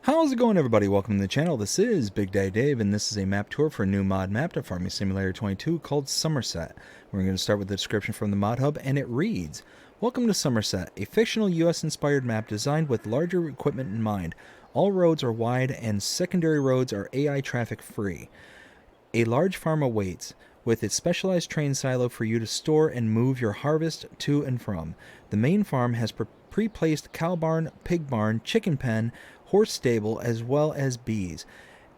How's it going, everybody? Welcome to the channel. This is Big Daddy Dave, and this is a map tour for a new mod map to Farming Simulator 22 called Somerset. We're going to start with the description from the mod hub, and it reads, "Welcome to Somerset, a fictional US-inspired map designed with larger equipment in mind. All roads are wide, and secondary roads are AI traffic free. A large farm awaits, with its specialized train silo for you to store and move your harvest to and from. The main farm has pre-placed cow barn, pig barn, chicken pen, horse stable, as well as bees.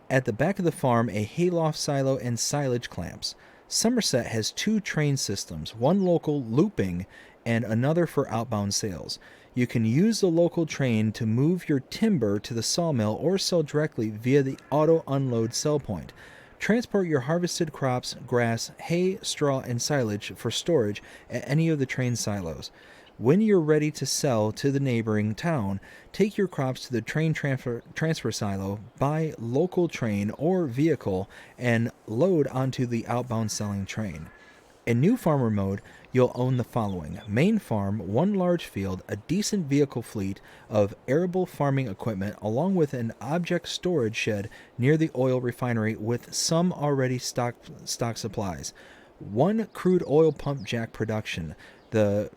At the back of the farm, a hayloft silo and silage clamps. Somerset has two train systems, one local looping and another for outbound sales. You can use the local train to move your timber to the sawmill or sell directly via the auto unload sell point. Transport your harvested crops, grass, hay, straw, and silage for storage at any of the train silos. When you're ready to sell to the neighboring town, take your crops to the train transfer silo, buy local train or vehicle, and load onto the outbound selling train. In new farmer mode, you'll own the following: main farm, one large field, a decent vehicle fleet of arable farming equipment, along with an object storage shed near the oil refinery with some already stock supplies. One crude oil pump jack production. The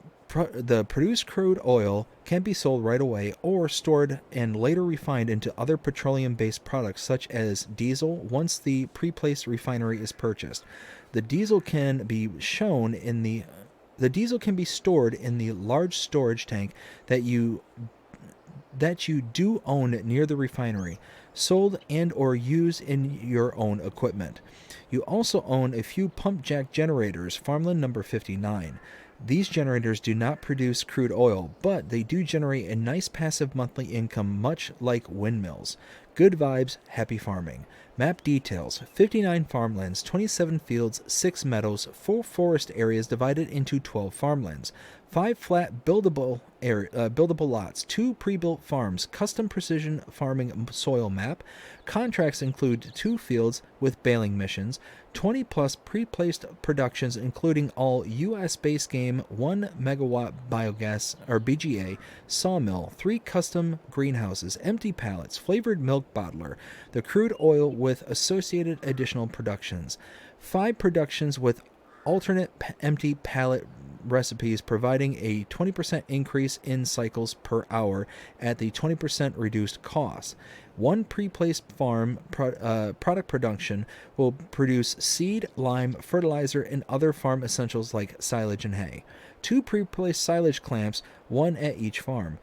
produced crude oil can be sold right away or stored and later refined into other petroleum-based products such as diesel once the pre-placed refinery is purchased. The diesel can be stored in the large storage tank that you do own near the refinery, sold and or used in your own equipment. You also own a few pump jack generators, farmland number 59. These generators do not produce crude oil, but they do generate a nice passive monthly income, much like windmills. Good vibes, happy farming. Map details: 59 farmlands, 27 fields, 6 meadows, 4 forest areas divided into 12 farmlands, 5 flat buildable lots, 2 pre-built farms, custom precision farming soil map. Contracts include 2 fields with baling missions, 20 plus pre-placed productions including all US-based game, 1 megawatt biogas or BGA sawmill, 3 custom greenhouses, empty pallets, flavored milk bottler, the crude oil with associated additional productions, 5 productions with alternate empty pallet recipes providing a 20% increase in cycles per hour at the 20% reduced cost. 1 pre-placed farm product production will produce seed, lime, fertilizer, and other farm essentials like silage and hay. 2 pre-placed silage clamps, 1 at each farm.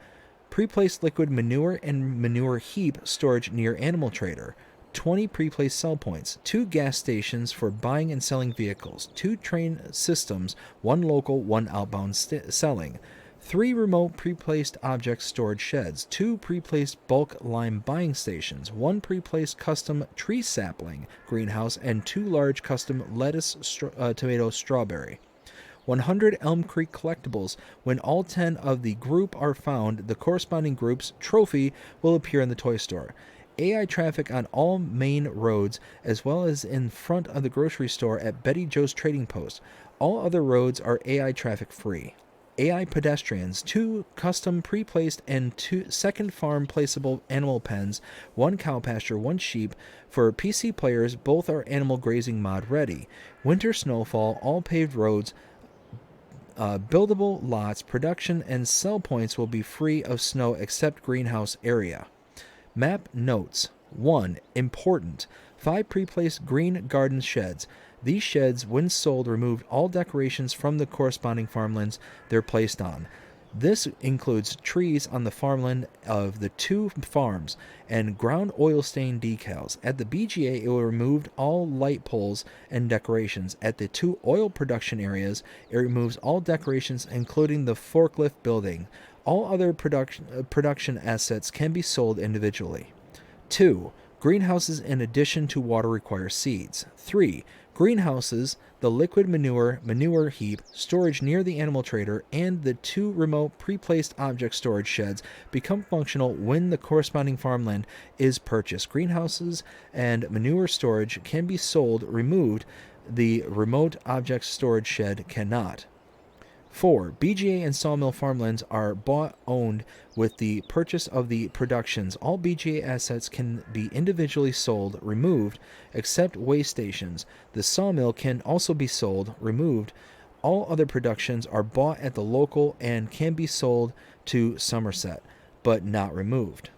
Pre-placed liquid manure and manure heap storage near animal trader. 20 pre-placed sell points, 2 gas stations for buying and selling vehicles, 2 train systems, 1 local, 1 outbound selling, 3 remote pre-placed object storage sheds, 2 pre-placed bulk lime buying stations, 1 pre-placed custom tree sapling greenhouse, and 2 large custom lettuce, tomato, strawberry. 100 Elm Creek collectibles. When all 10 of the group are found, the corresponding group's trophy will appear in the toy store. AI traffic on all main roads, as well as in front of the grocery store at Betty Joe's Trading Post. All other roads are AI traffic free. AI pedestrians, 2 custom pre-placed and 2 second farm placeable animal pens, 1 cow pasture, 1 sheep. For PC players, both are animal grazing mod ready. Winter snowfall, all paved roads, buildable lots, production and sell points will be free of snow except greenhouse area. Map notes: 1. Important. 5 pre-placed green garden sheds. These sheds, when sold, removed all decorations from the corresponding farmlands they're placed on. This includes trees on the farmland of the 2 farms and ground oil stain decals. At the BGA, it will remove all light poles and decorations. At the 2 oil production areas, it removes all decorations, including the forklift building. All other production assets can be sold individually. 2. Greenhouses in addition to water require seeds. 3. Greenhouses, the liquid manure heap, storage near the animal trader, and the 2 remote pre-placed object storage sheds become functional when the corresponding farmland is purchased. Greenhouses and manure storage can be sold removed. The remote object storage shed cannot. 4. BGA and sawmill farmlands are bought owned with the purchase of the productions. All BGA assets can be individually sold, removed, except way stations. The sawmill can also be sold, removed. All other productions are bought at the local and can be sold to Somerset, but not removed.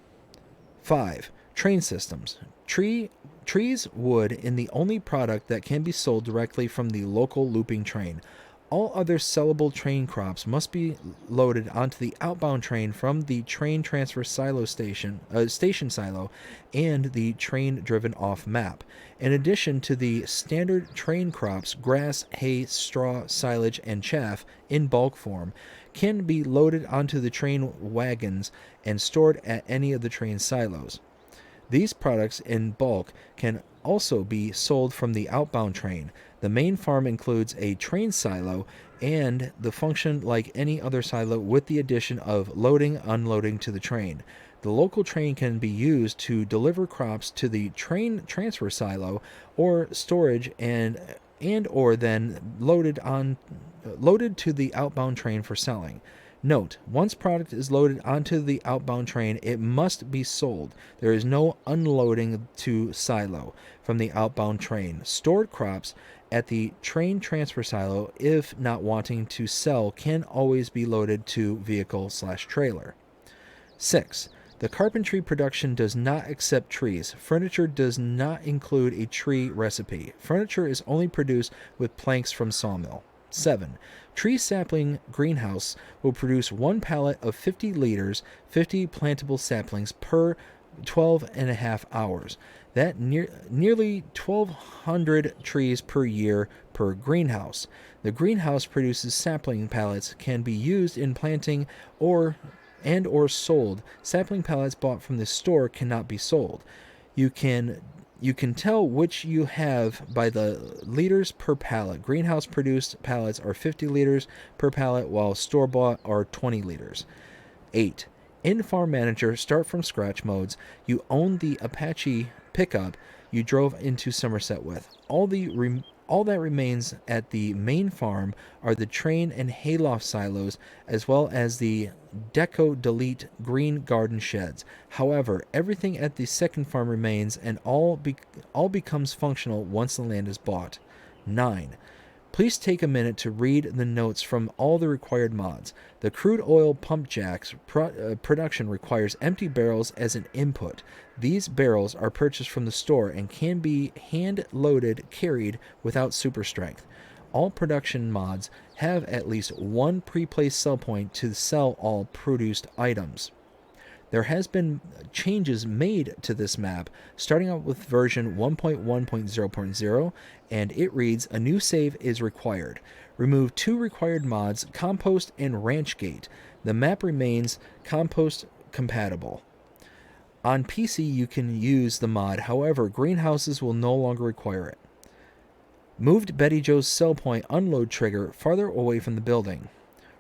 5. Train systems. Trees wood in the only product that can be sold directly from the local looping train. All other sellable train crops must be loaded onto the outbound train from the train transfer station silo, and the train driven off map. In addition to the standard train crops, grass, hay, straw, silage, and chaff in bulk form can be loaded onto the train wagons and stored at any of the train silos. These products in bulk can also be sold from the outbound train. The main farm includes a train silo and the function like any other silo with the addition of loading, unloading to the train. The local train can be used to deliver crops to the train transfer silo or storage and or then loaded to the outbound train for selling. Note, once product is loaded onto the outbound train, it must be sold. There is no unloading to silo from the outbound train. Stored crops at the train transfer silo, if not wanting to sell, can always be loaded to vehicle/trailer. 6. The carpentry production does not accept trees. Furniture does not include a tree recipe. Furniture is only produced with planks from sawmill. 7. Tree sapling greenhouse will produce one pallet of 50 liters, 50 plantable saplings per 12.5 hours. That nearly 1,200 trees per year per greenhouse. The greenhouse produces sapling pallets can be used in planting or sold. Sapling pallets bought from the store cannot be sold. You can tell which you have by the liters per pallet. Greenhouse produced pallets are 50 liters per pallet, while store bought are 20 liters. 8. In Farm Manager Start from Scratch modes, you own the Apache pickup you drove into Somerset with. All that remains at the main farm are the train and hayloft silos, as well as the Deco Delete green garden sheds. However, everything at the second farm remains, and all becomes functional once the land is bought. 9. Please take a minute to read the notes from all the required mods. The crude oil pump jacks production requires empty barrels as an input. These barrels are purchased from the store and can be hand-loaded carried without super strength. All production mods have at least one pre-placed sell point to sell all produced items. There has been changes made to this map, starting out with version 1.1.0.0, and it reads, a new save is required. Remove two required mods, Compost and Ranch Gate. The map remains Compost compatible. On PC, you can use the mod, however, greenhouses will no longer require it. Moved Betty Joe's sell point unload trigger farther away from the building.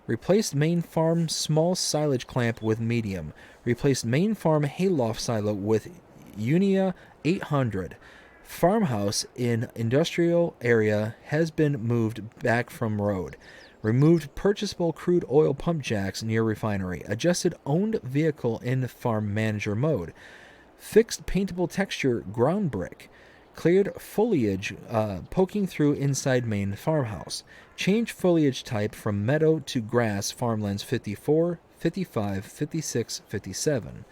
Replaced main farm small silage clamp with medium. Replaced main farm hayloft silo with Unia 800. Farmhouse in industrial area has been moved back from road. Removed purchasable crude oil pump jacks near refinery. Adjusted owned vehicle in farm manager mode. Fixed paintable texture ground brick. Cleared foliage poking through inside main farmhouse. Change foliage type from meadow to grass farmlands 54, 55, 56, 57.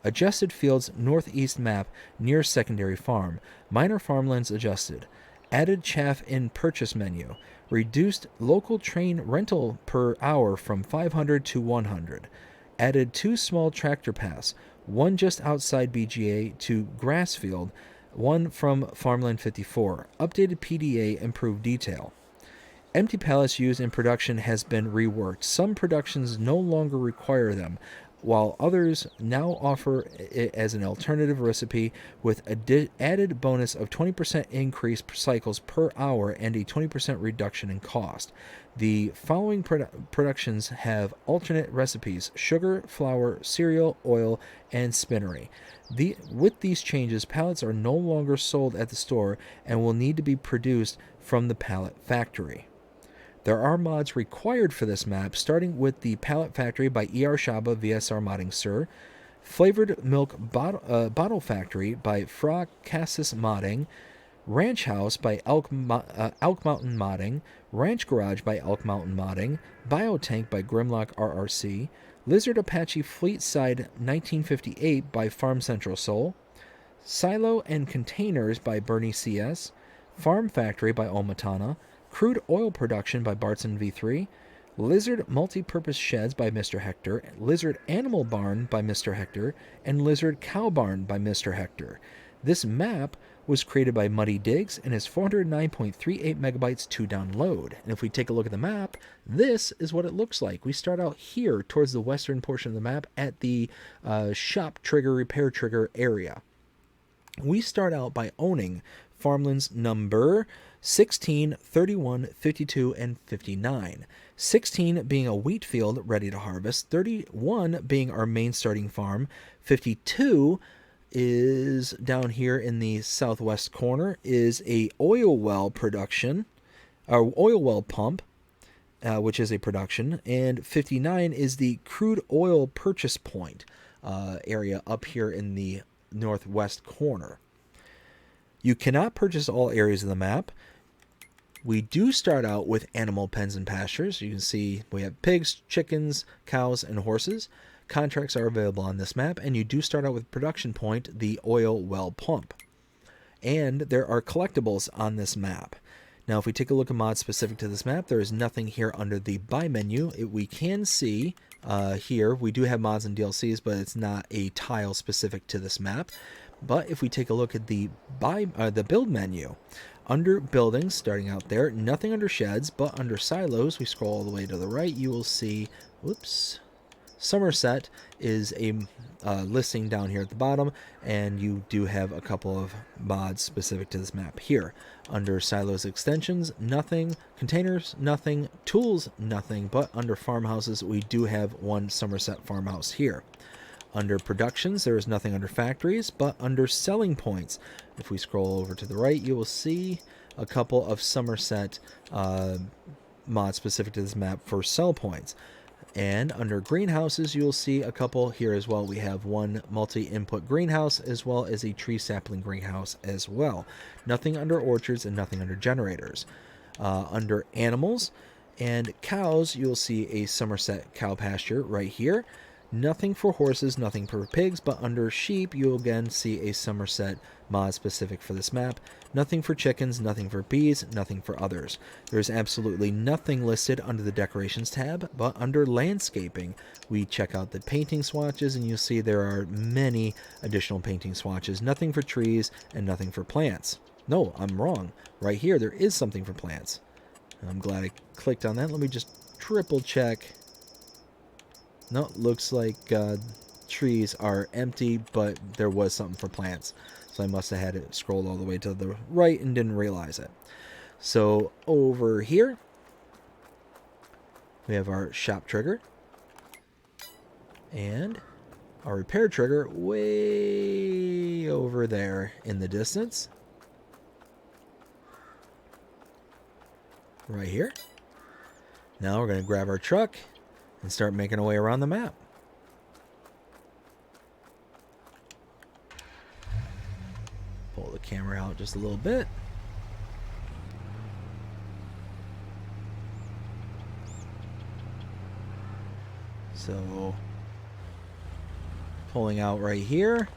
Adjusted fields northeast map near secondary farm. Minor farmlands adjusted. Added chaff in purchase menu. Reduced local train rental per hour from 500 to 100. Added two small tractor paths, one just outside BGA to grass field, one from Farmland 54. Updated PDA, improved detail. Empty pallets used in production has been reworked. Some productions no longer require them, while others now offer it as an alternative recipe with added bonus of 20% increase cycles per hour and a 20% reduction in cost. The following productions have alternate recipes: sugar, flour, cereal, oil, and spinnery. With these changes, pallets are no longer sold at the store and will need to be produced from the pallet factory. There are mods required for this map, starting with the Pallet Factory by ER Shaba VSR Modding Sir, Flavored Milk Bottle Factory by Fra Cassis Modding, Ranch House by Elk Mountain Modding, Ranch Garage by Elk Mountain Modding, Biotank by Grimlock RRC, Lizard Apache Fleetside 1958 by Farm Central Soul, Silo and Containers by Bernie CS, Farm Factory by Omatana, Crude Oil Production by Bartson V3, Lizard Multi-Purpose Sheds by Mr. Hector, Lizard Animal Barn by Mr. Hector, and Lizard Cow Barn by Mr. Hector. This map was created by Muddy Diggs and is 409.38 megabytes to download. And if we take a look at the map, this is what it looks like. We start out here towards the western portion of the map at the shop trigger, repair trigger area. We start out by owning farmlands number 16, 31, 52, and 59. 16 being a wheat field ready to harvest, 31 being our main starting farm, 52 is down here in the southwest corner, is a oil well production, or oil well pump, which is a production, and 59 is the crude oil purchase point area up here in the northwest corner. You cannot purchase all areas of the map. We do start out with animal pens and pastures. You can see we have pigs, chickens, cows, and horses. Contracts are available on this map, and you do start out with production point, the oil well pump. And there are collectibles on this map. Now, if we take a look at mods specific to this map, there is nothing here under the buy menu. We can see here, we do have mods and DLCs, but it's not a tile specific to this map. But if we take a look at the build menu, under buildings, starting out there, nothing under sheds, but under silos, we scroll all the way to the right, you will see, whoops, Somerset is a listing down here at the bottom, and you do have a couple of mods specific to this map here. Under silos extensions, nothing. Containers, nothing. Tools, nothing. But under farmhouses, we do have one Somerset farmhouse here. Under productions, there is nothing under factories, but under selling points, if we scroll over to the right, you will see a couple of Somerset mods specific to this map for sell points. And under greenhouses, you'll see a couple here as well. We have one multi-input greenhouse as well as a tree sapling greenhouse as well. Nothing under orchards and nothing under generators. Under animals and cows, you'll see a Somerset cow pasture right here. Nothing for horses, nothing for pigs, but under sheep, you'll again see a Somerset mod specific for this map. Nothing for chickens, nothing for bees, nothing for others. There's absolutely nothing listed under the decorations tab, but under landscaping, we check out the painting swatches, and you'll see there are many additional painting swatches. Nothing for trees and nothing for plants. No, I'm wrong. Right here, there is something for plants. I'm glad I clicked on that. Let me just triple check. No, looks like trees are empty, but there was something for plants. So I must have had it scrolled all the way to the right and didn't realize it. So over here, we have our shop trigger. And our repair trigger way over there in the distance. Right here. Now we're going to grab our truck and start making our way around the map. Pull the camera out just a little bit. So, pulling out right here.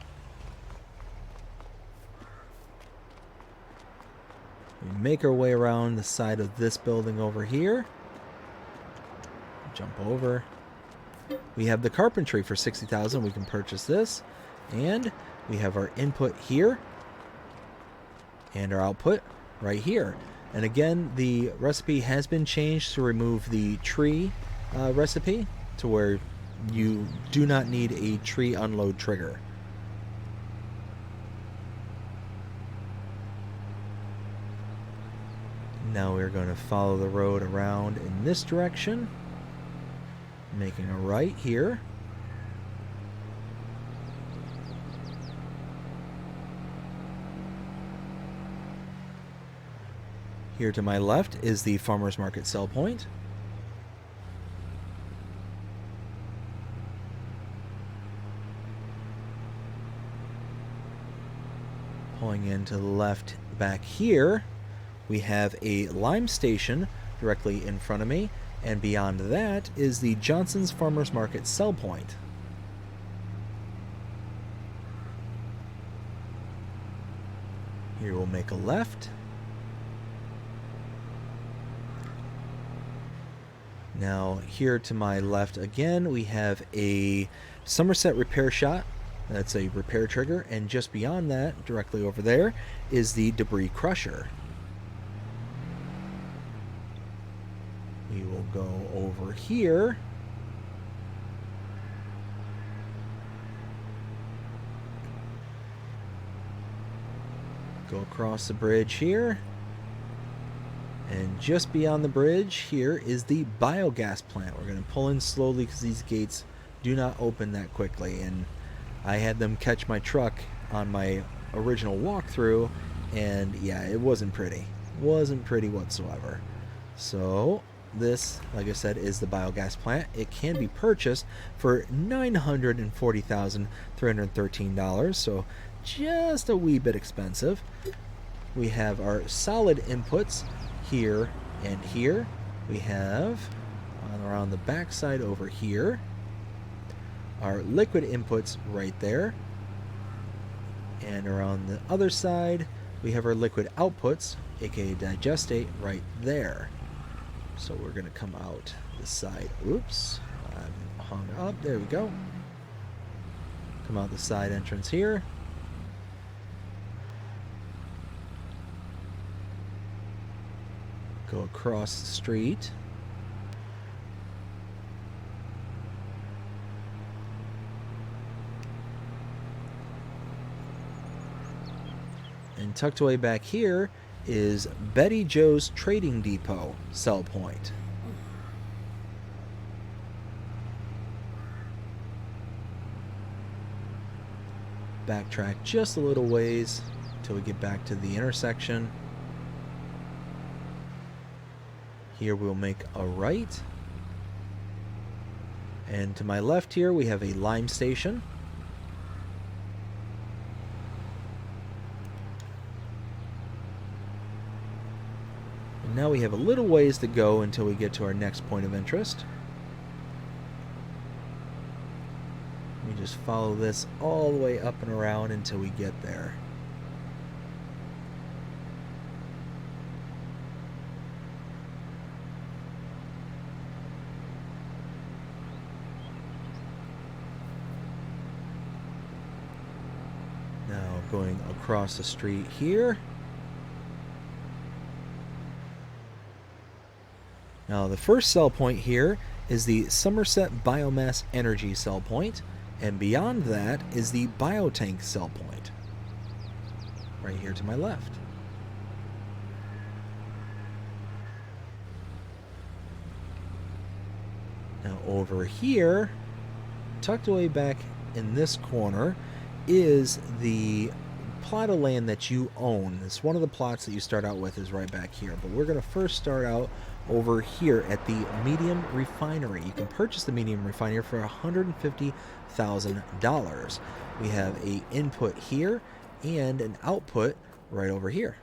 We make our way around the side of this building over here. Jump over. We have the carpentry for 60,000. We can purchase this. And we have our input here. And our output right here. And again, the recipe has been changed to remove the tree recipe to where you do not need a tree unload trigger. Now we're going to follow the road around in this direction, making a right here. Here to my left is the farmer's market sell point. Pulling in to the left back here, we have a lime station directly in front of me, and beyond that is the Johnson's Farmers Market sell point. Here we'll make a left. Now here to my left again, we have a Somerset repair shot. That's a repair trigger, and just beyond that, directly over there, is the debris crusher. We will go over here. Go across the bridge here. And just beyond the bridge here is the biogas plant. We're going to pull in slowly because these gates do not open that quickly. And I had them catch my truck on my original walkthrough, and yeah, it wasn't pretty. Wasn't pretty whatsoever. So this, like I said, is the biogas plant. It can be purchased for $940,313, so just a wee bit expensive. We have our solid inputs here and here. We have around the back side over here our liquid inputs right there, and around the other side we have our liquid outputs, aka digestate, right there. So we're going to come out this side. Oops, I'm hung up. There we go. Come out the side entrance here. Go across the street. And tucked away back here is Betty Joe's Trading Depot sell point. Backtrack just a little ways till we get back to the intersection. Here we'll make a right. And to my left here we have a lime station. And now we have a little ways to go until we get to our next point of interest. We just follow this all the way up and around until we get there. Now going across the street here. Now the first sell point here is the Somerset Biomass Energy sell point, and beyond that is the Biotank sell point, right here to my left. Now over here, tucked away back in this corner, is the plot of land that you own. It's one of the plots that you start out with is right back here, but we're going to first start out over here at the medium refinery. You can purchase the medium refinery for $150,000. We have a input here and an output right over here.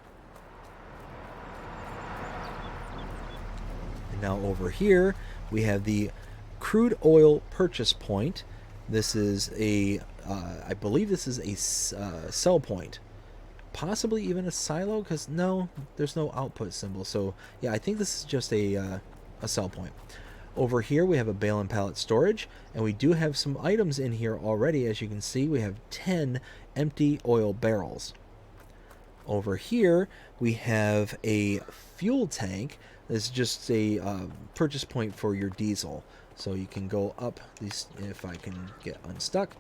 And now over here we have the crude oil purchase point. This is a I believe this is a sell point, possibly even a silo, because no, there's no output symbol. So yeah, I think this is just a sell point. Over here we have a bale and pallet storage, and we do have some items in here already. As you can see, we have 10 empty oil barrels. Over here we have a fuel tank. This is just a purchase point for your diesel. So you can go up these, if I can get unstuck,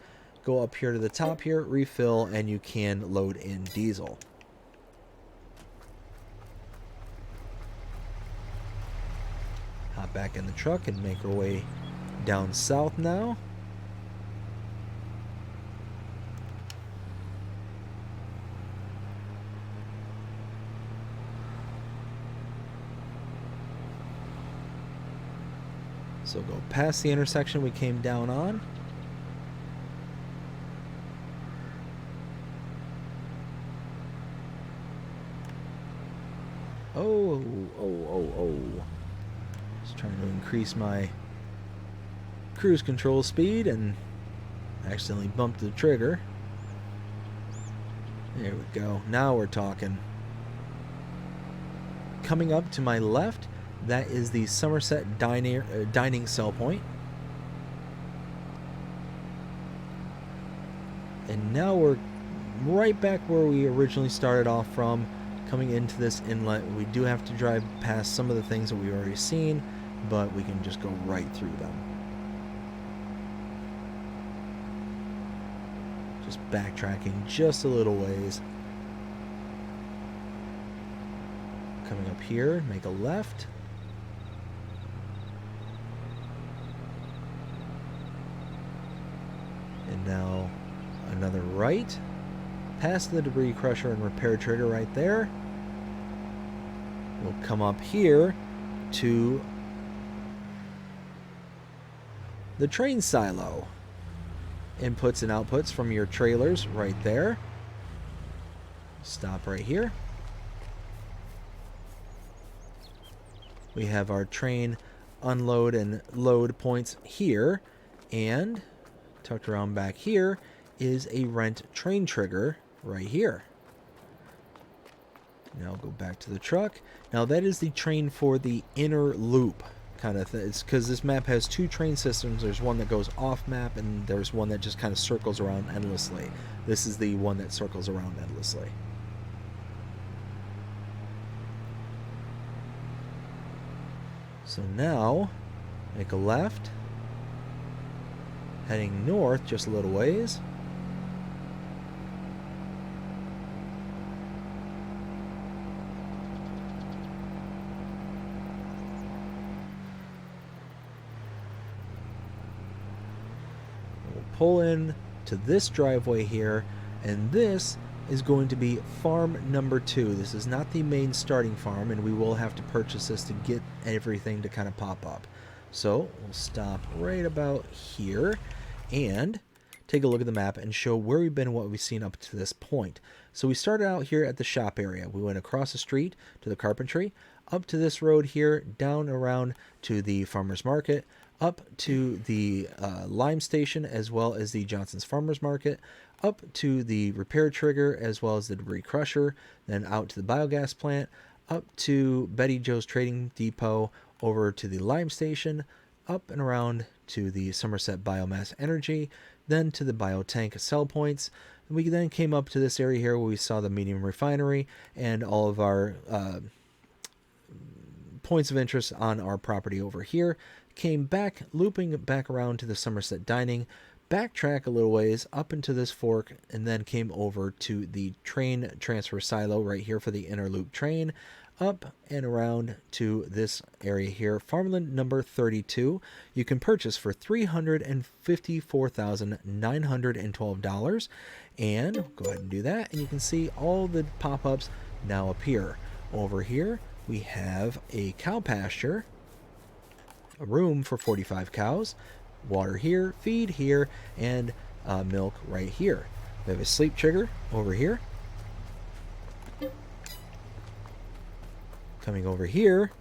go up here to the top here, refill, and you can load in diesel. Hop back in the truck and make our way down south now. So go past the intersection we came down on. Oh. Just trying to increase my cruise control speed and accidentally bumped the trigger. There we go. Now we're talking. Coming up to my left, that is the Somerset dining sell point. And now we're right back where we originally started off from, coming into this inlet. We do have to drive past some of the things that we've already seen, but we can just go right through them. Just backtracking just a little ways. Coming up here, make a left. And now another right. Past the debris crusher and repair trigger right there. We'll come up here to the train silo. Inputs and outputs from your trailers right there. Stop right here. We have our train unload and load points here, and tucked around back here is a rent train trigger right here. Now go back to the truck. Now that is the train for the inner loop kind of thing. It's because this map has two train systems. There's one that goes off map, and there's one that just kind of circles around endlessly. This is the one that circles around endlessly. So now, make a left, heading north just a little ways. We'll pull in to this driveway here, and this is going to be farm number 2. This is not the main starting farm, and we will have to purchase this to get everything to kind of pop up. So we'll stop right about here and take a look at the map and show where we've been and what we've seen up to this point. So we started out here at the shop area. We went across the street to the carpentry, up to this road here, down around to the farmer's market, up to the lime station, as well as the Johnson's Farmers Market, up to the repair trigger, as well as the debris crusher, then out to the biogas plant, up to Betty Joe's Trading Depot, over to the lime station, up and around to the Somerset Biomass Energy, then to the biotank sell points. We then came up to this area here where we saw the medium refinery and all of our points of interest on our property over here. Came back, looping back around to the Somerset Dining, backtrack a little ways up into this fork, and then came over to the train transfer silo right here for the inner loop train, up and around to this area here, farmland number 32. You can purchase for $354,912, and go ahead and do that, and you can see all the pop-ups now appear. Over here we have a cow pasture, a room for 45 cows, water here, feed here, and milk right here. We have a sleep trigger over here. Coming over here,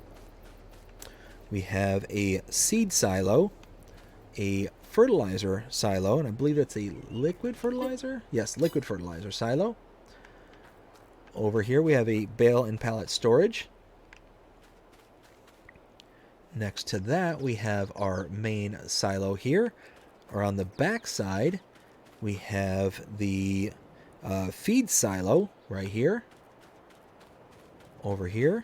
we have a seed silo, a fertilizer silo, and I believe it's a liquid fertilizer. Yes, liquid fertilizer silo. Over here we have a bale and pallet storage. Next to that, we have our main silo here. Or on the back side, we have the feed silo right here. Over here,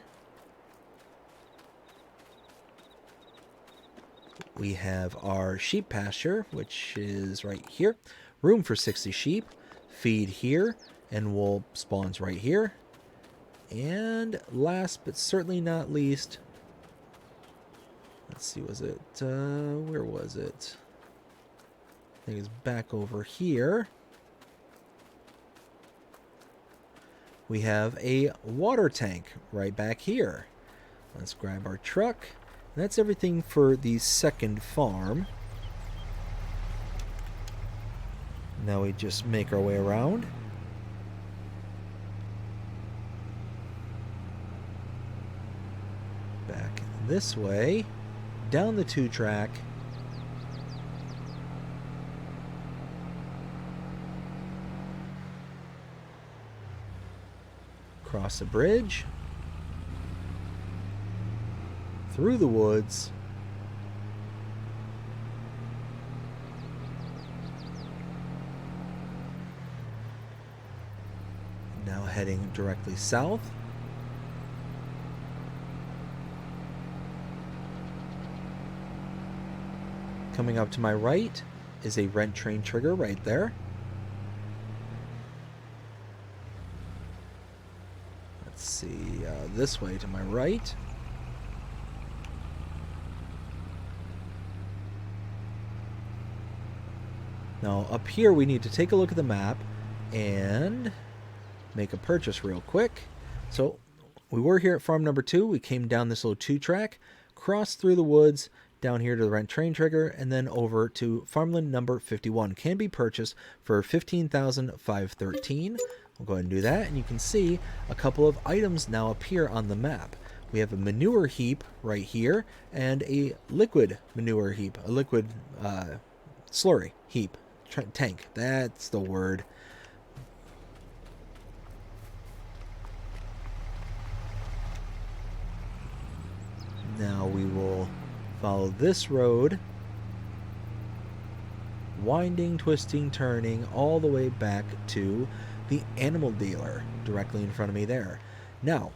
we have our sheep pasture, which is right here. Room for 60 sheep. Feed here, and wool spawns right here. And last but certainly not least, let's see, was it, where was it? I think it's back over here. We have a water tank right back here. Let's grab our truck That's everything for the second farm. Now we just make our way around. Back this way, down the 2-track. Across the bridge. Through the woods. Now heading directly south. Coming up to my right is a rent train trigger right there. Let's see, this way to my right. Now up here we need to take a look at the map and make a purchase real quick. So we were here at farm number 2. We came down this little 2-track, crossed through the woods, down here to the rent train trigger, and then over to farmland number 51. Can be purchased for $15,513. We'll go ahead and do that, and you can see a couple of items now appear on the map. We have a manure heap right here and a liquid manure heap, a liquid slurry heap, tank. That's the word. Now we will follow this road, winding, twisting, turning, all the way back to the animal dealer directly in front of me there. Now,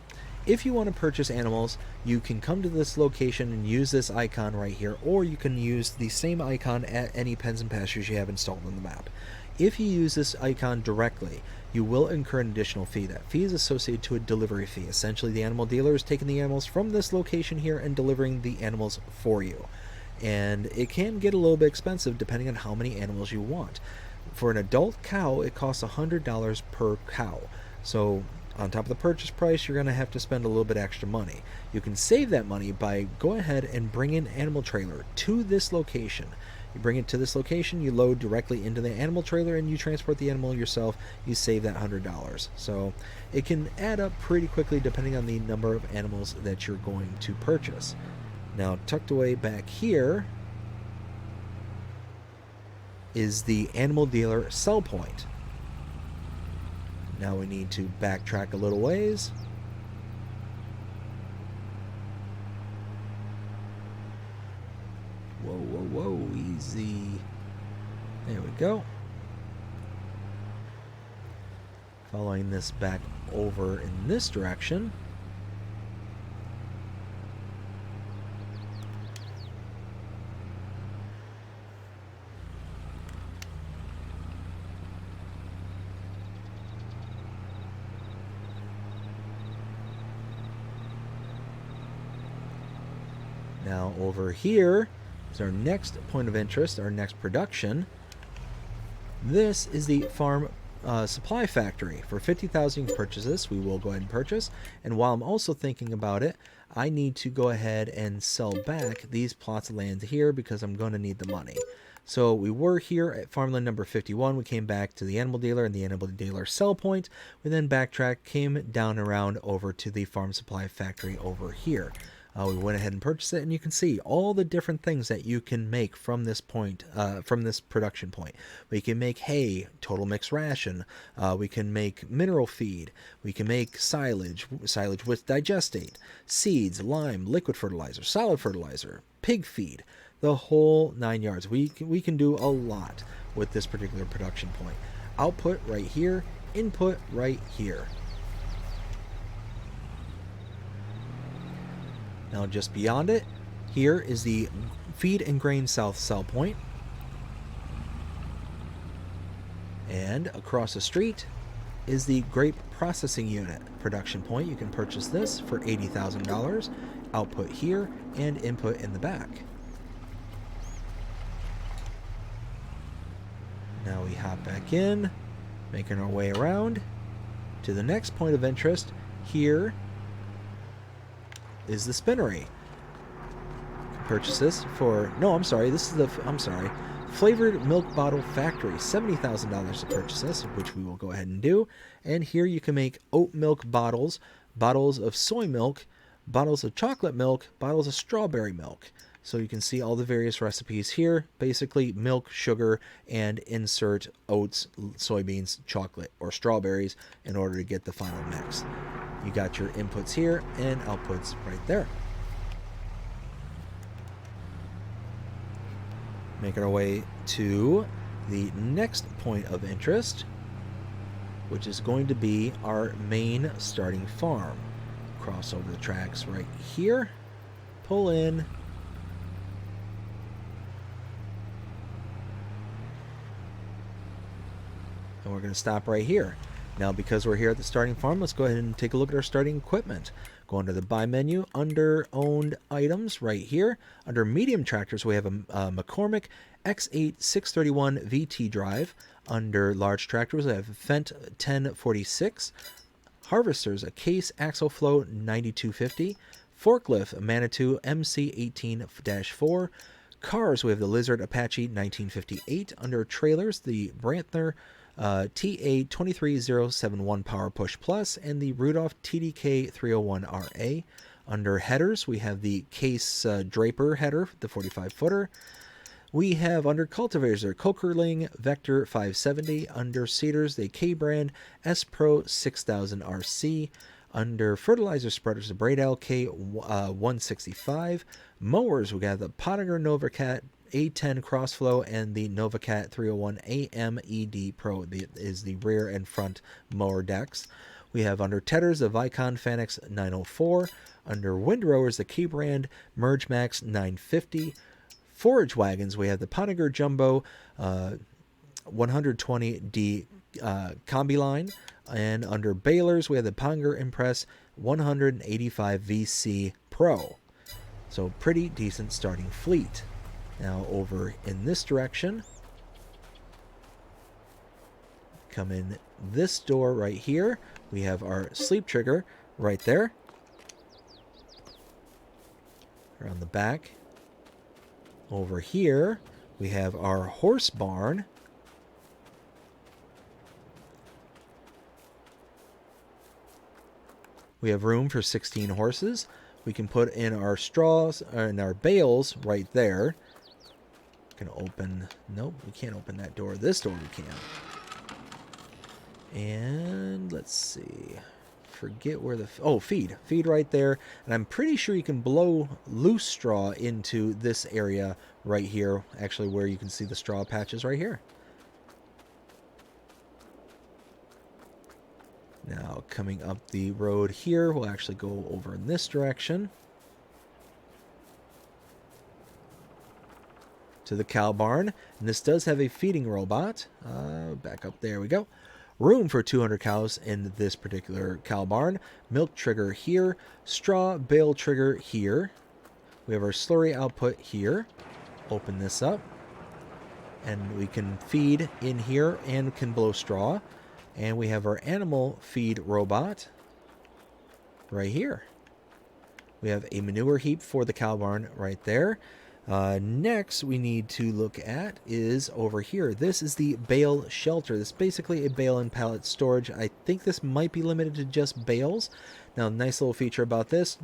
if you want to purchase animals, you can come to this location and use this icon right here, or you can use the same icon at any pens and pastures you have installed on the map. If you use this icon directly, you will incur an additional fee. That fee is associated to a delivery fee. Essentially, the animal dealer is taking the animals from this location here and delivering the animals for you. And it can get a little bit expensive depending on how many animals you want. For an adult cow, it costs $100 per cow. So on top of the purchase price, you're going to have to spend a little bit extra money. You can save that money by going ahead and bringing an animal trailer to this location. You bring it to this location, you load directly into the animal trailer, and you transport the animal yourself. You save that $100. So it can add up pretty quickly depending on the number of animals that you're going to purchase. Now, tucked away back here is the animal dealer sell point. Now we need to backtrack a little ways. Whoa, whoa, whoa, easy. There we go. Following this back over in this direction. Now over here is our next point of interest, our next production. This is the farm supply factory. For $50,000 you can purchase this. We will go ahead and purchase. And while I'm also thinking about it, I need to go ahead and sell back these plots of land here because I'm going to need the money. So we were here at farmland number 51. We came back to the animal dealer and the animal dealer sell point. We then backtracked, came down around over to the farm supply factory over here. We went ahead and purchased it, and you can see all the different things that you can make from this point, from this production point. We can make hay, total mixed ration. We can make mineral feed. We can make silage with digestate, seeds, lime, liquid fertilizer, solid fertilizer, pig feed, the whole 9 yards. We can do a lot with this particular production point. Output right here, input right here. Now just beyond it, here is the feed and grain south sell point. And across the street is the grape processing unit production point. You can purchase this for $80,000. Output here and input in the back. Now we hop back in, making our way around to the next point of interest. Here is the spinnery. purchases for, no, I'm sorry, this is the, I'm sorry, Flavored Milk Bottle Factory, $70,000 to purchase this, which we will go ahead and do. And here you can make oat milk bottles, bottles of soy milk, bottles of chocolate milk, bottles of strawberry milk. So you can see all the various recipes here. Basically, milk, sugar, and insert oats, soybeans, chocolate, or strawberries in order to get the final mix. You got your inputs here and outputs right there. Making our way to the next point of interest, which is going to be our main starting farm. Cross over the tracks right here, pull in, and we're going to stop right here. Now, because we're here at the starting farm, let's go ahead and take a look at our starting equipment. Go under the Buy menu, under Owned Items right here. Under Medium Tractors, we have a McCormick X8 631 VT drive. Under Large Tractors, we have a Fendt 1046. Harvesters, a Case Axle Flow 9250. Forklift, a Manitou MC18-4. Cars, we have the Lizard Apache 1958. Under Trailers, the Brantner TA23071 Power Push Plus and the Rudolph TDK 301RA. Under headers, we have the Case Draper header, the 45-footer. We have under cultivators, our Kokerling Vector 570. Under seeders, the K-brand S Pro 6000 RC. Under fertilizer spreaders, the Braidel K165. Mowers, we got the Pottinger NovaCat A10 Crossflow and the NovaCat 301 AMED Pro is the rear and front mower decks. We have under tedders the Vicon Fanix 904. Under windrowers, the K-brand Merge Max 950. Forage wagons, we have the Pottinger Jumbo 120D Combi line. And under balers, we have the Pottinger Impress 185 VC Pro. So pretty decent starting fleet. Now over in this direction, come in this door right here. We have our sleep trigger right there. Around the back. Over here, we have our horse barn. We have room for 16 horses. We can put in our straws and our bales right there. Can open, nope, we can't open that door. This door we can. And let's see, forget where the, oh, feed right there. And I'm pretty sure you can blow loose straw into this area right here, actually where you can see the straw patches right here. Now coming up the road here, we'll actually go over in this direction to the cow barn. And this does have a feeding robot. Back up, there we go. Room for 200 cows in this particular cow barn. Milk trigger here. Straw bale trigger here. We have our slurry output here. Open this up. And we can feed in here and can blow straw. And we have our animal feed robot right here. We have a manure heap for the cow barn right there. Next we need to look at is over here. This is the bale shelter. This is basically a bale and pallet storage. I think this might be limited to just bales. Now, nice little feature about this.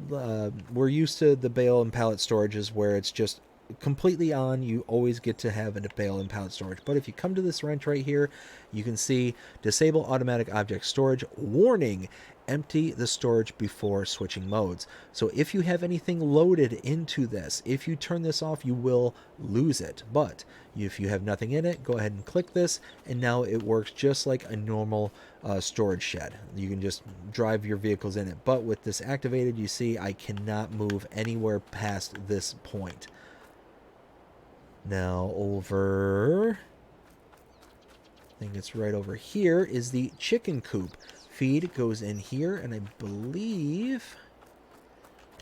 We're used to the bale and pallet storages where it's just completely on. You always get to have a bale and pallet storage. But if you come to this wrench right here, you can see disable automatic object storage. Warning, empty the storage before switching modes. So if you have anything loaded into this, if you turn this off, you will lose it. But if you have nothing in it, go ahead and click this, and now it works just like a normal storage shed. You can just drive your vehicles in it. But with this activated, you see I cannot move anywhere past this point. Now over, I think it's right over here, is the chicken coop. Feed goes in here, and I believe,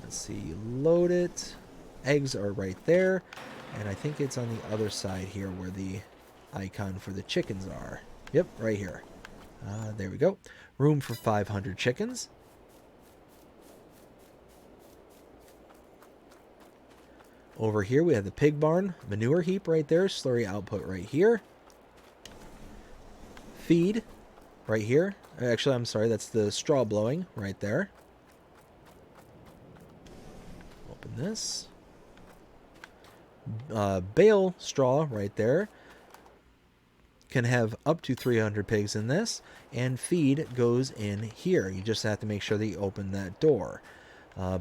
let's see, load it. Eggs are right there, and I think it's on the other side here where the icon for the chickens are. Yep, right here. There we go. Room for 500 chickens. Over here we have the pig barn, manure heap right there, slurry output right here. Feed right here. Actually, I'm sorry, that's the straw blowing right there. Open this. Bale straw right there. Can have up to 300 pigs in this, and feed goes in here. You just have to make sure that you open that door.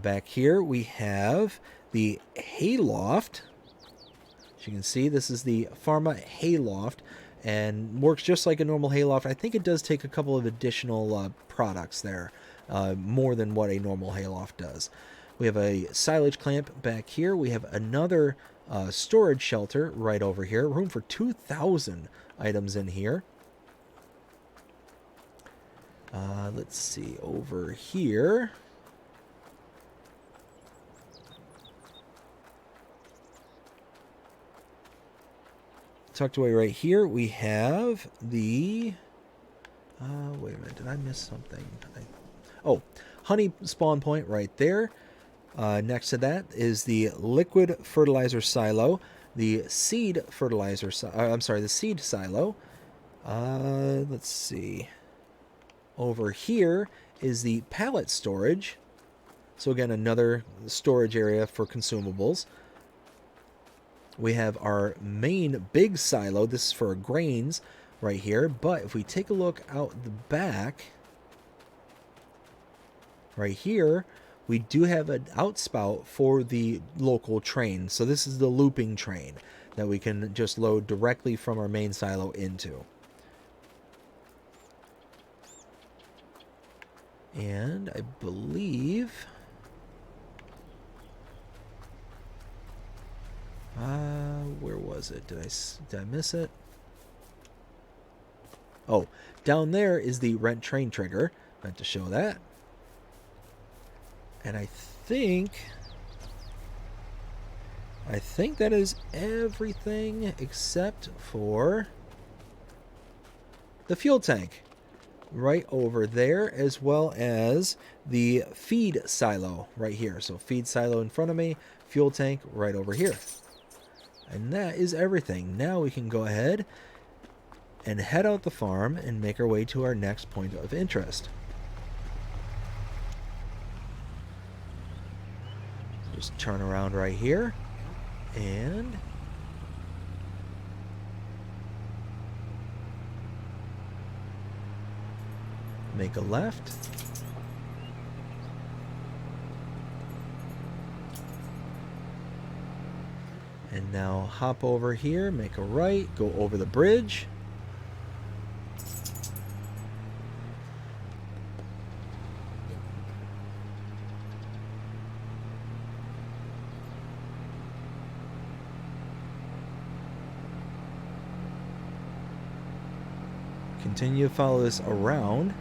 Back here we have the hayloft. As you can see, this is the Pharma hayloft, and works just like a normal hayloft. I think it does take a couple of additional products there, more than what a normal hayloft does. We have a silage clamp back here. We have another storage shelter right over here. Room for 2,000 items in here. Let's see, over here. Tucked away right here, we have the... wait a minute, did I miss something? Oh, honey spawn point right there. Next to that is the liquid fertilizer silo, the seed fertilizer, the seed silo. Let's see. Over here is the pallet storage. So again, another storage area for consumables. We have our main big silo. This is for grains right here. But if we take a look out the back, right here, we do have an outspout for the local train. So this is the looping train that we can just load directly from our main silo into. And I believe... where was it? Did I miss it? Oh, down there is the rent train trigger. Meant to show that. And I think that is everything except for the fuel tank right over there, as well as the feed silo right here. So feed silo in front of me, fuel tank right over here. And that is everything. Now we can go ahead and head out the farm and make our way to our next point of interest. Just turn around right here and make a left. And now hop over here, make a right, go over the bridge. Continue to follow this around.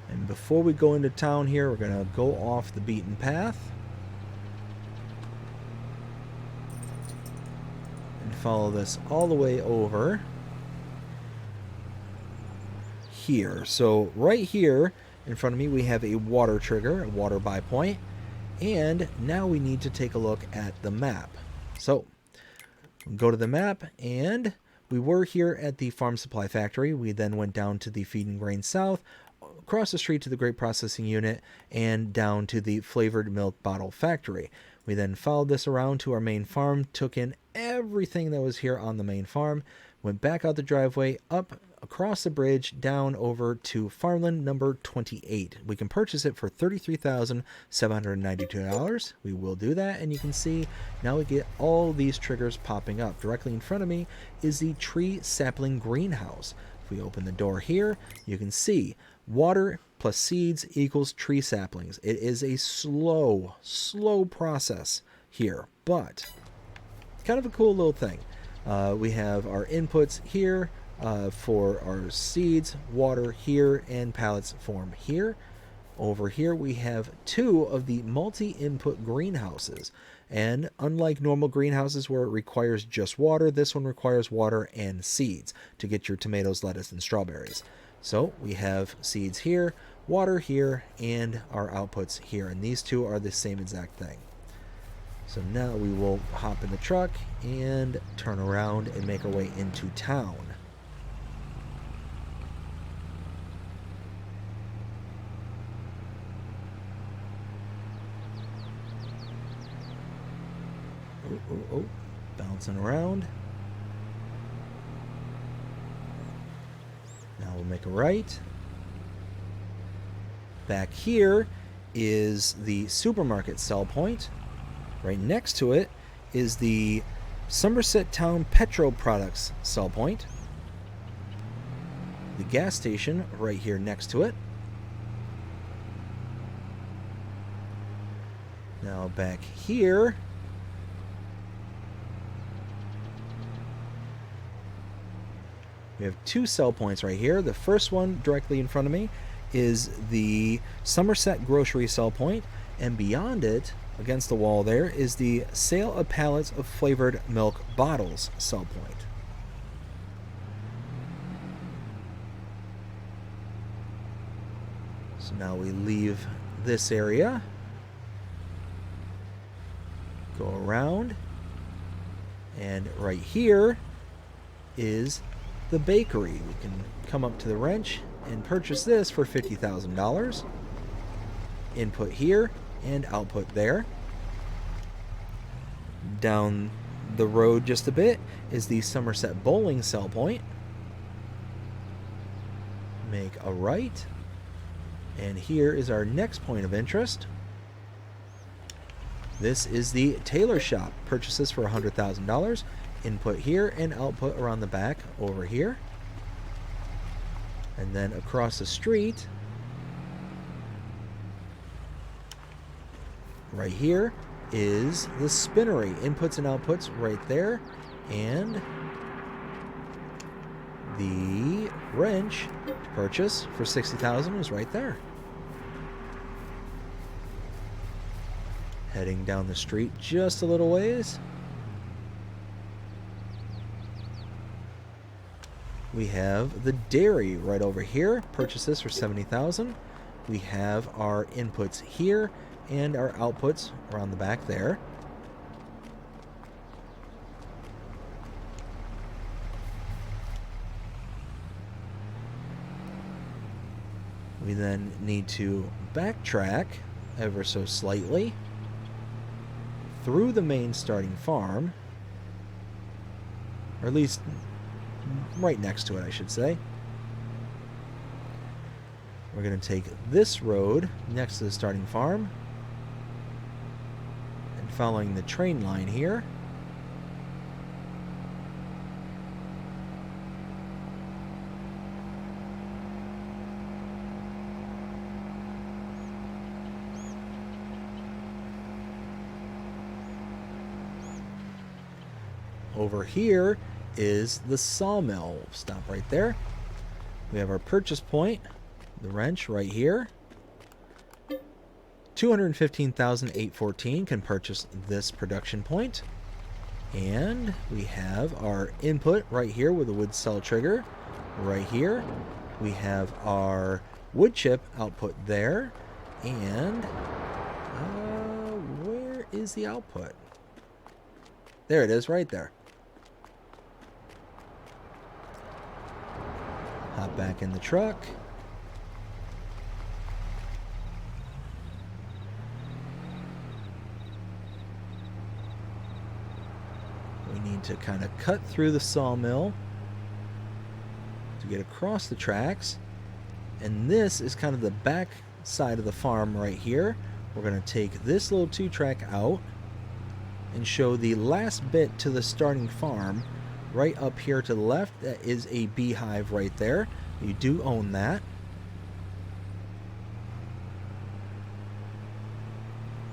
And before we go into town here, we're going to go off the beaten path and follow this all the way over here. So right here in front of me, we have a water trigger, a water buy point. And now we need to take a look at the map. So go to the map, and we were here at the farm supply factory. We then went down to the feed and grain south, across the street to the grape processing unit, and down to the flavored milk bottle factory. We then followed this around to our main farm, took in everything that was here on the main farm, went back out the driveway, up across the bridge, down over to farmland number 28. We can purchase it for $33,792. We will do that, and you can see now we get all these triggers popping up. Directly in front of me is the tree sapling greenhouse. If we open the door here, you can see water plus seeds equals tree saplings. It is a slow process here, but kind of a cool little thing. We have our inputs here for our seeds, water here, and pallets form here. Over here we have 2 of the multi-input greenhouses. And unlike normal greenhouses where it requires just water, this one requires water and seeds to get your tomatoes, lettuce, and strawberries. So we have seeds here, water here, and our outputs here. And these 2 are the same exact thing. So now we will hop in the truck and turn around and make our way into town. Oh, bouncing around. Now we'll make a right. Back here is the supermarket sell point. Right next to it is the Somerset Town Petro Products sell point. The gas station right here next to it. Now back here we have 2 sell points right here. The first one directly in front of me is the Somerset grocery sell point, and beyond it, against the wall there, is the sale of pallets of flavored milk bottles sell point. So now we leave this area, go around, and right here is the bakery. We can come up to the wrench and purchase this for $50,000. Input here and output there. Down the road just a bit is the Somerset bowling sell point. Make a right, and here is our next point of interest. This is the tailor shop. Purchases for $100,000. Input here and output around the back over here. And then across the street, right here, is the spinnery. Inputs and outputs right there. And the wrench to purchase for $60,000 is right there. Heading down the street just a little ways, we have the dairy right over here. Purchases for $70,000. We have our inputs here and our outputs around the back there. We then need to backtrack ever so slightly through the main starting farm, or at least right next to it, I should say. We're going to take this road next to the starting farm, and following the train line here, over here is the sawmill. We'll stop right there. We have our purchase point, the wrench right here. $215,814 can purchase this production point. And we have our input right here with the wood cell trigger right here. We have our wood chip output there. And where is the output? There it is right there. Hop back in the truck. We need to kind of cut through the sawmill to get across the tracks. And this is kind of the back side of the farm right here. We're going to take this little 2-track out and show the last bit to the starting farm. Right up here to the left, that is a beehive right there. You do own that.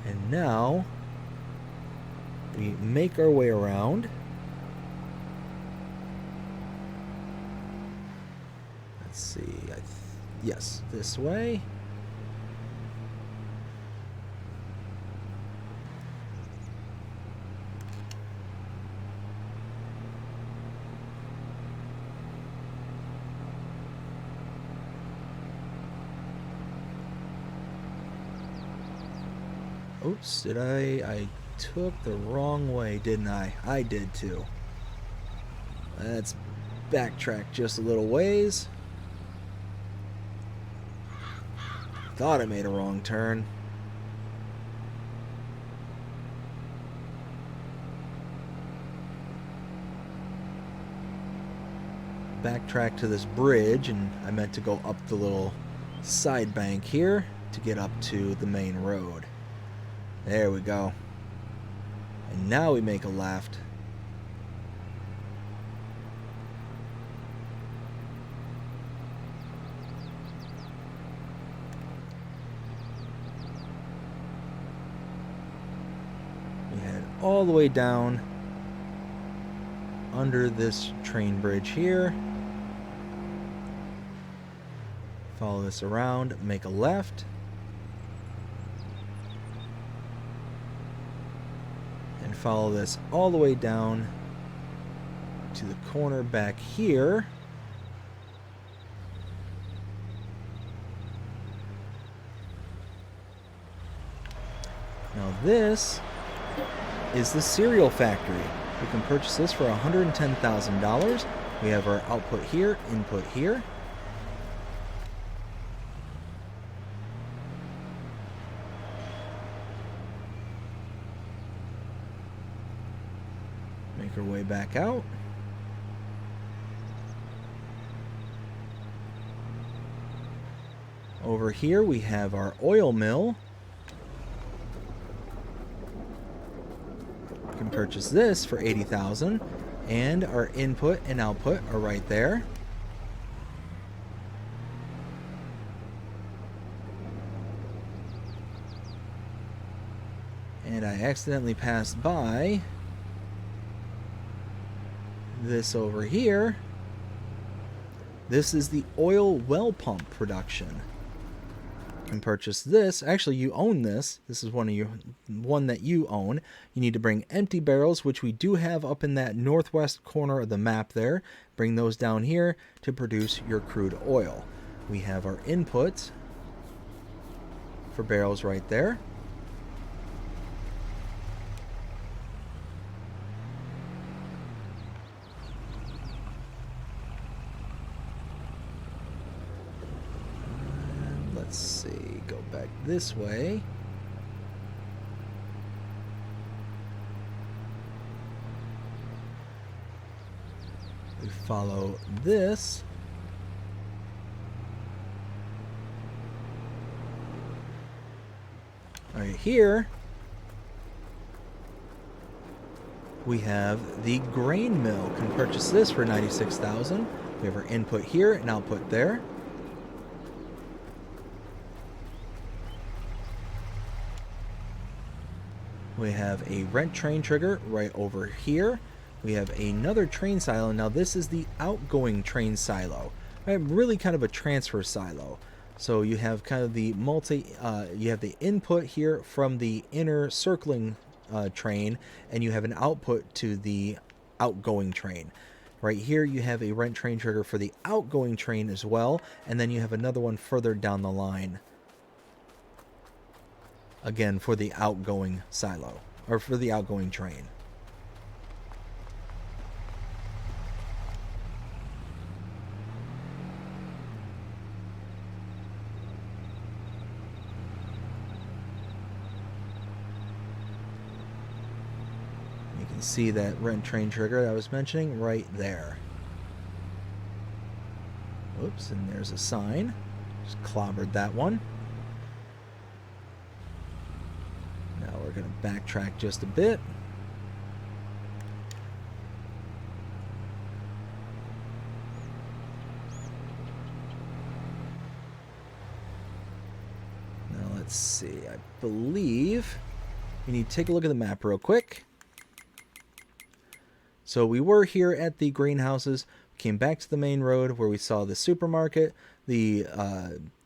And now we make our way around. Let's see. Yes, this way. Oops, did I took the wrong way, didn't I? I did too. Let's backtrack just a little ways. Thought I made a wrong turn. Backtrack to this bridge, and I meant to go up the little side bank here to get up to the main road. There we go. And now we make a left. We head all the way down under this train bridge here. Follow this around, make a left. And follow this all the way down to the corner back here. Now this is the cereal factory. We can purchase this for $110,000. We have our output here, input here. Make our way back out. Over here we have our oil mill. We can purchase this for $80,000, and our input and output are right there. And I accidentally passed by this over here. This is the oil well pump production. You can purchase this. Actually, you own this. This is one that you own. You need to bring empty barrels, which we do have up in that northwest corner of the map there. Bring those down here to produce your crude oil. We have our inputs for barrels right there. Let's see, go back this way. We follow this. Right here, we have the grain mill. Can purchase this for $96,000. We have our input here and output there. We have a rent train trigger right over here. We have another train silo. Now this is the outgoing train silo. Right? Really kind of a transfer silo. So you have kind of the you have the input here from the inner circling train, and you have an output to the outgoing train. Right here you have a rent train trigger for the outgoing train as well, and then you have another one further down the line. Again, for the outgoing silo, or for the outgoing train. You can see that rent train trigger that I was mentioning right there. Oops, and there's a sign. Just clobbered that one. Now we're going to backtrack just a bit. Now let's see. I believe we need to take a look at the map real quick. So we were here at the greenhouses, came back to the main road where we saw the supermarket, the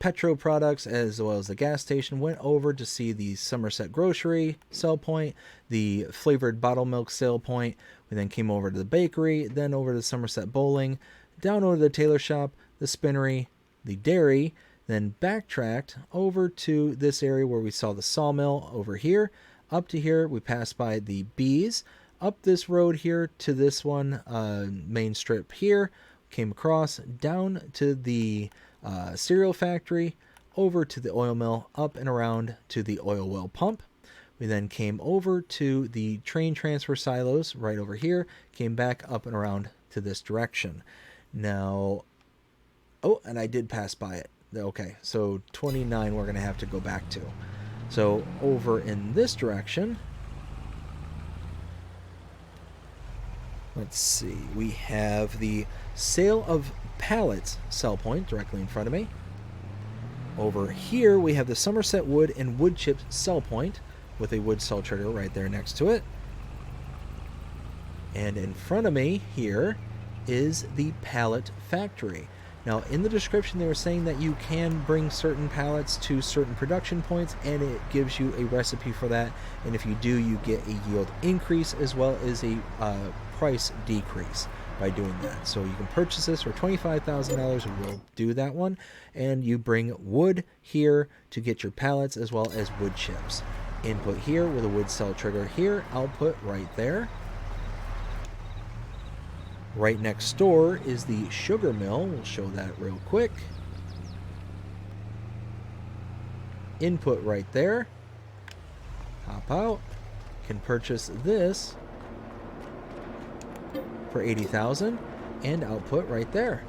petro products, as well as the gas station. Went over to see the Somerset grocery sell point, the flavored bottle milk sale point. We then came over to the bakery, then over to the Somerset bowling, down over to the tailor shop, the spinnery, the dairy, then backtracked over to this area where we saw the sawmill over here. Up to here, we passed by the bees. Up this road here to this one, main strip here, came across, down to the cereal factory, over to the oil mill, up and around to the oil well pump. We then came over to the train transfer silos right over here, came back up and around to this direction. Now, oh, and I did pass by it. Okay, so 29 we're going to have to go back to. So over in this direction, let's see, we have the sale of pallets sell point directly in front of me. Over here we have the Somerset wood and wood chips sell point with a wood sell trigger right there next to it. And in front of me here is the pallet factory. Now, in the description, they were saying that you can bring certain pallets to certain production points, and it gives you a recipe for that. And if you do, you get a yield increase as well as a price decrease by doing that. So you can purchase this for $25,000. We will do that one. And you bring wood here to get your pallets as well as wood chips. Input here with a wood cell trigger here. Output right there. Right next door is the sugar mill. We'll show that real quick. Input right there. Hop out. Can purchase this for $80,000 and output right there.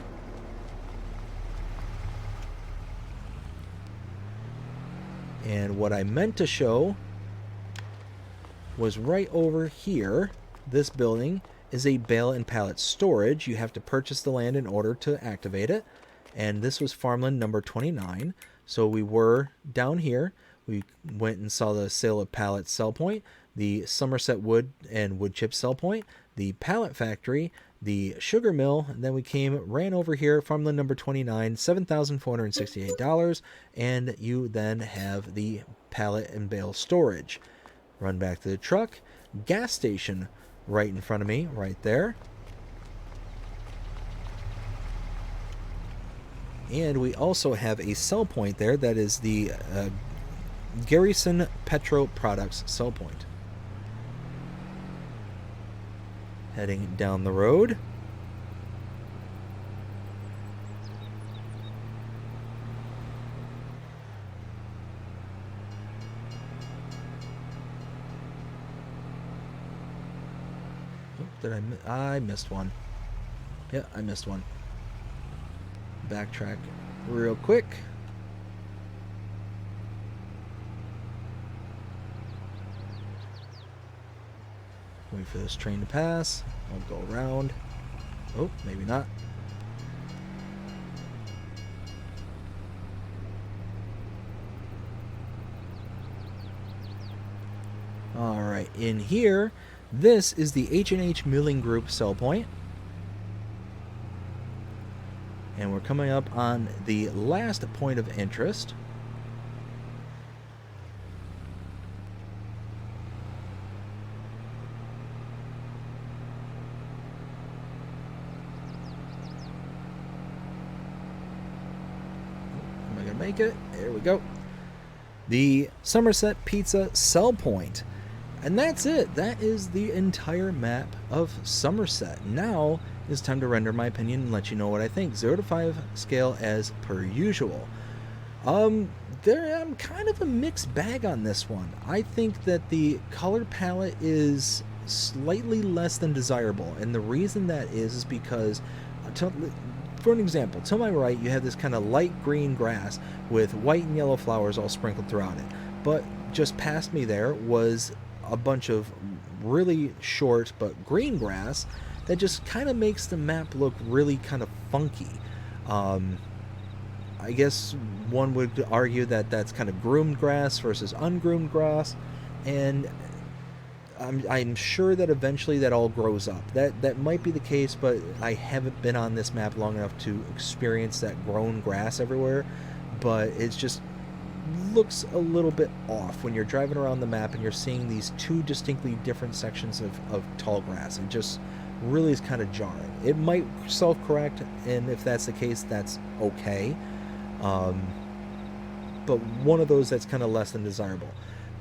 And what I meant to show was right over here. This building is a bale and pallet storage. You have to purchase the land in order to activate it. And this was farmland number 29. So we were down here. We went and saw the sale of pallets sell point, the Somerset wood and wood chip sell point, the pallet factory, the sugar mill, and then we ran over here, farmland number 29, $7,468, and you then have the pallet and bale storage. Run back to the truck, gas station right in front of me, right there. And we also have a sell point there that is the Garrison Petro Products sell point. Heading down the road. I missed one. Yeah, I missed one. Backtrack real quick. Wait for this train to pass. I'll go around. Oh, maybe not. All right, in here, this is the H&H Milling Group sell point. And we're coming up on the last point of interest. Am I going to make it? There we go. The Somerset Pizza sell point. And that's it. That is the entire map of Somerset. Now it's time to render my opinion and let you know what I think. 0 to 5 scale as per usual. I'm kind of a mixed bag on this one. I think that the color palette is slightly less than desirable. And the reason that is because, for an example, to my right you have this kind of light green grass with white and yellow flowers all sprinkled throughout it. But just past me there was a bunch of really short but green grass that just kind of makes the map look really kind of funky. I guess one would argue that that's kind of groomed grass versus ungroomed grass, and I'm sure that eventually that all grows up. That might be the case, but I haven't been on this map long enough to experience that grown grass everywhere. But it's just looks a little bit off when you're driving around the map and you're seeing these two distinctly different sections of tall grass. It just really is kind of jarring. It might self-correct, and if that's the case, that's okay. but one of those that's kind of less than desirable.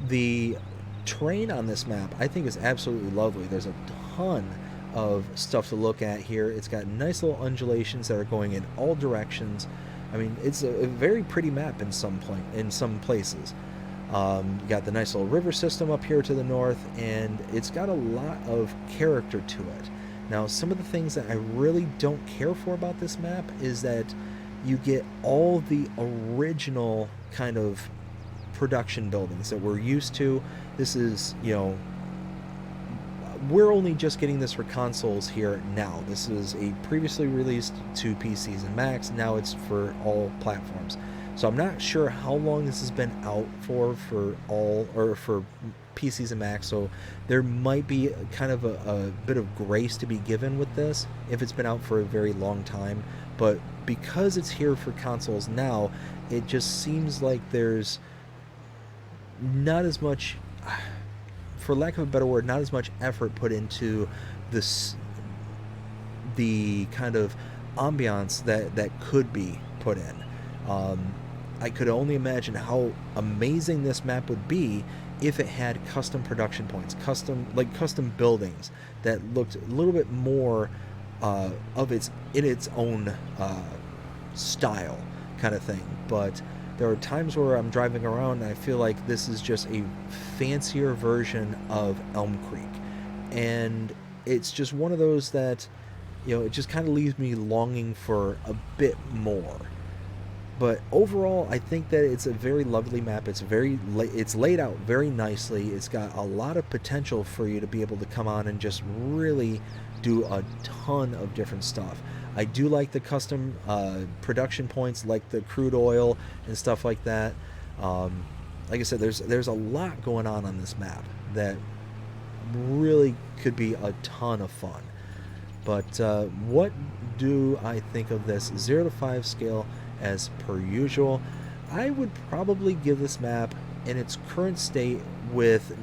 The terrain on this map I think is absolutely lovely. There's a ton of stuff to look at here. It's got nice little undulations that are going in all directions. I mean, it's a very pretty map in some places. You got the nice little river system up here to the north, and it's got a lot of character to it. Now, some of the things that I really don't care for about this map is that you get all the original kind of production buildings that we're used to. This is, we're only just getting this for consoles here now. This is a previously released to PCs and Macs. Now it's for all platforms. So I'm not sure how long this has been out for PCs and Macs. So there might be kind of a bit of grace to be given with this if it's been out for a very long time. But because it's here for consoles now, it just seems like there's not as much, for lack of a better word, not as much effort put into the kind of ambiance that could be put in. I could only imagine how amazing this map would be if it had custom production points, custom buildings that looked a little bit more in its own style kind of thing. But there are times where I'm driving around and I feel like this is just a fancier version of Elm Creek, and it's just one of those that, it just kind of leaves me longing for a bit more. But overall, I think that it's a very lovely map. It's laid out very nicely. It's got a lot of potential for you to be able to come on and just really do a ton of different stuff. I do like the custom production points, like the crude oil and stuff like that. Like I said, there's a lot going on this map that really could be a ton of fun. But what do I think of this 0 to 5 scale? As per usual, I would probably give this map in its current state, with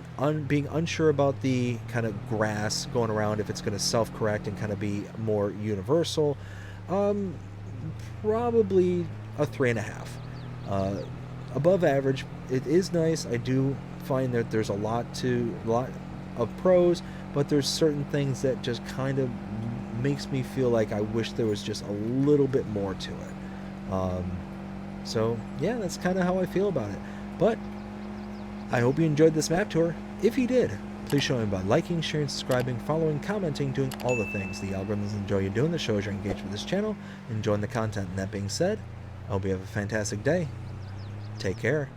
being unsure about the kind of grass going around, if it's going to self-correct and kind of be more universal, probably a 3.5. Above average. It is nice. I do find that there's a lot of pros, but there's certain things that just kind of makes me feel like I wish there was just a little bit more to it. So yeah, that's kind of how I feel about it. But I hope you enjoyed this map tour. If you did, please show me by liking, sharing, subscribing, following, commenting, doing all the things the algorithms enjoy you doing. The shows you're engaged with this channel, enjoying the content. And that being said, I hope you have a fantastic day. Take care.